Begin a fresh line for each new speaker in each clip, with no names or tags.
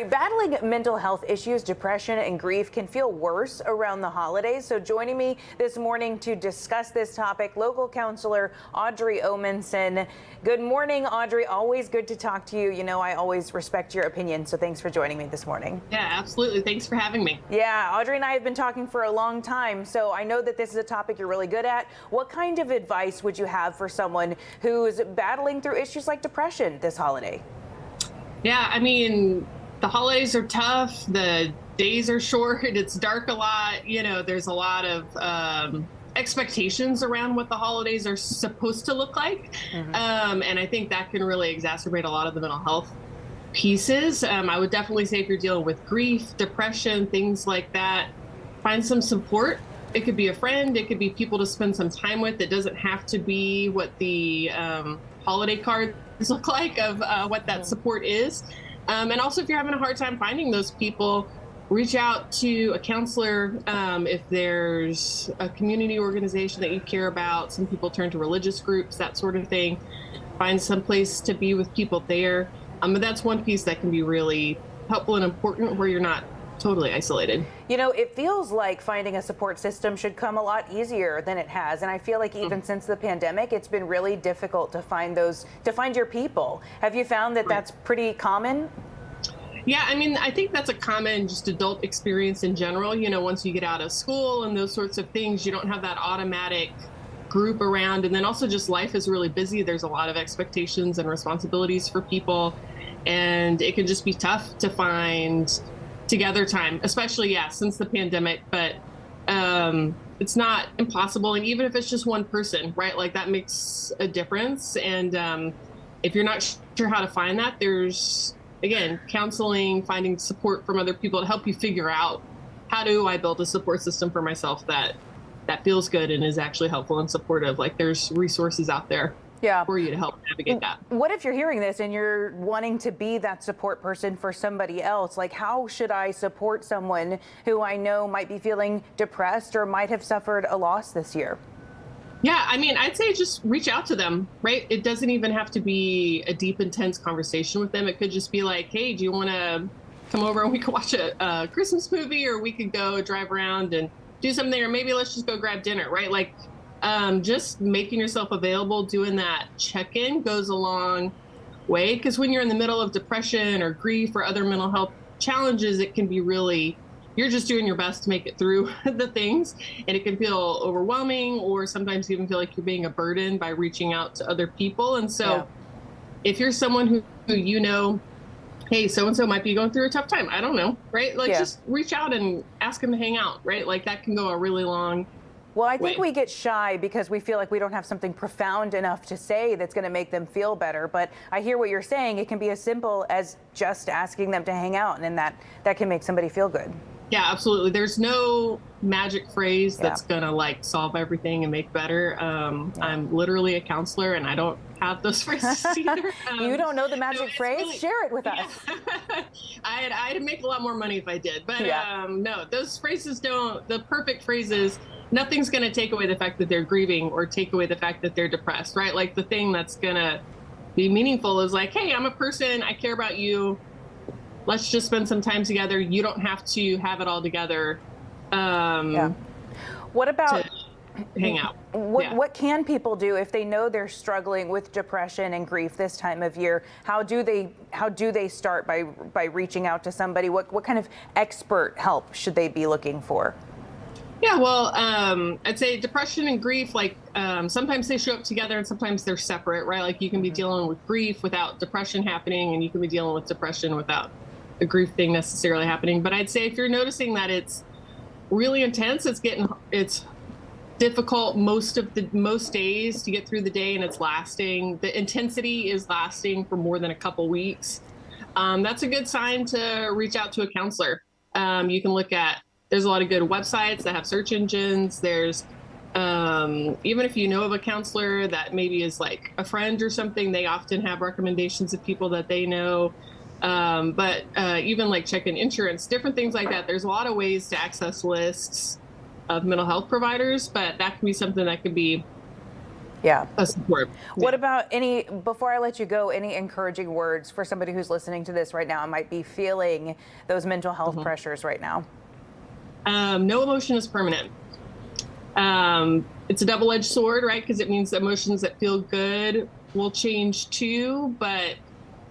Battling mental health issues, depression, and grief can feel worse around the holidays. So joining me this morning to discuss this topic, local counselor Audrey Omenson. Good morning, Audrey. Always good to talk to you. You know, I always respect your opinion. So thanks for joining me this morning.
Yeah, absolutely. Thanks for having me.
Yeah, Audrey and I have been talking for a long time. So I know that this is a topic you're really good at. What kind of advice would you have for someone who's battling through issues like depression this holiday?
Yeah, I mean, the holidays are tough. The days are short. It's dark a lot. You know, there's a lot of expectations around what the holidays are supposed to look like. And I think that can really exacerbate a lot of the mental health pieces. I would definitely say if you're dealing with grief, depression, things like that, find some support. It could be a friend. It could be people to spend some time with. It doesn't have to be what the holiday cards look like of what that support is. And also, if you're having a hard time finding those people, reach out to a counselor. If there's a community organization that you care about, some people turn to religious groups, that sort of thing. Find some place to be with people there. But that's one piece that can be really helpful and important where you're not totally isolated.
You know, it feels like finding a support system should come a lot easier than it has. And I feel like even since the pandemic, it's been really difficult to find your people. Have you found that that's pretty common?
Yeah, I mean, I think that's a common just adult experience in general. You know, once you get out of school and those sorts of things, you don't have that automatic group around. And then also just life is really busy. There's a lot of expectations and responsibilities for people. And it can just be tough to find together time, especially, yeah, since the pandemic. But it's not impossible. And even if it's just one person, right, like that makes a difference. And if you're not sure how to find that, there's, again, counseling, finding support from other people to help you figure out how do I build a support system for myself that feels good and is actually helpful and supportive. Like there's resources out there for you to help navigate that.
What if you're hearing this and you're wanting to be that support person for somebody else? Like, how should I support someone who I know might be feeling depressed or might have suffered a loss this year?
Yeah, I mean, I'd say just reach out to them, right? It doesn't even have to be a deep, intense conversation with them. It could just be like, hey, do you want to come over and we could watch a Christmas movie, or we could go drive around and do something, or maybe let's just go grab dinner, right? Like just making yourself available, doing that check-in goes a long way. Because when you're in the middle of depression or grief or other mental health challenges, it can be really, you're just doing your best to make it through the things, and it can feel overwhelming, or sometimes even feel like you're being a burden by reaching out to other people. And so if you're someone who you know, hey, so-and-so might be going through a tough time, I don't know, right? Like just reach out and ask them to hang out, right? Like that can go a really long
Well, I think
way.
we get shy because we feel like we don't have something profound enough to say that's going to make them feel better. But I hear what you're saying. It can be as simple as just asking them to hang out, and then that can make somebody feel good.
Yeah, absolutely. There's no magic phrase that's gonna like solve everything and make better. I'm literally a counselor, and I don't have those phrases either.
You don't know the magic
it's
phrase?
really-
Share it with us.
I'd make a lot more money if I did, but no, those phrases don't. The perfect phrases, nothing's gonna take away the fact that they're grieving or take away the fact that they're depressed, right? Like the thing that's gonna be meaningful is like, hey, I'm a person, I care about you. Let's just spend some time together. You don't have to have it all together.
What about
to hang out?
What can people do if they know they're struggling with depression and grief this time of year? How do they start by reaching out to somebody? What kind of expert help should they be looking for?
Yeah, well, I'd say depression and grief, like sometimes they show up together and sometimes they're separate, right? Like you can be dealing with grief without depression happening, and you can be dealing with depression without the grief thing necessarily happening. But I'd say if you're noticing that it's really intense, it's difficult most days to get through the day, and it's lasting. The intensity is lasting for more than a couple weeks. That's a good sign to reach out to a counselor. You can look at, there's a lot of good websites that have search engines. There's even if you know of a counselor that maybe is like a friend or something, they often have recommendations of people that they know. But even like checking insurance, different things like that. There's a lot of ways to access lists of mental health providers, but that can be something that could be
Yeah.
support.
What about before I let you go, any encouraging words for somebody who's listening to this right now and might be feeling those mental health pressures right now?
No emotion is permanent. It's a double-edged sword, right? Because it means emotions that feel good will change too, but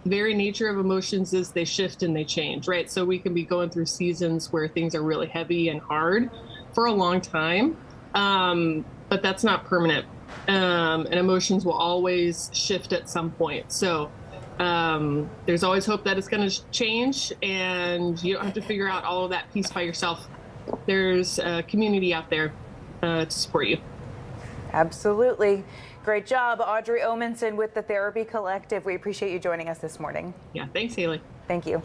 the very nature of emotions is they shift and they change, right? So we can be going through seasons where things are really heavy and hard for a long time, but that's not permanent. And emotions will always shift at some point. So there's always hope that it's going to change, and you don't have to figure out all of that piece by yourself. There's a community out there to support you.
Absolutely. Great job, Audrey Omenson with the Therapy Collective. We appreciate you joining us this morning.
Yeah, thanks, Haley.
Thank you.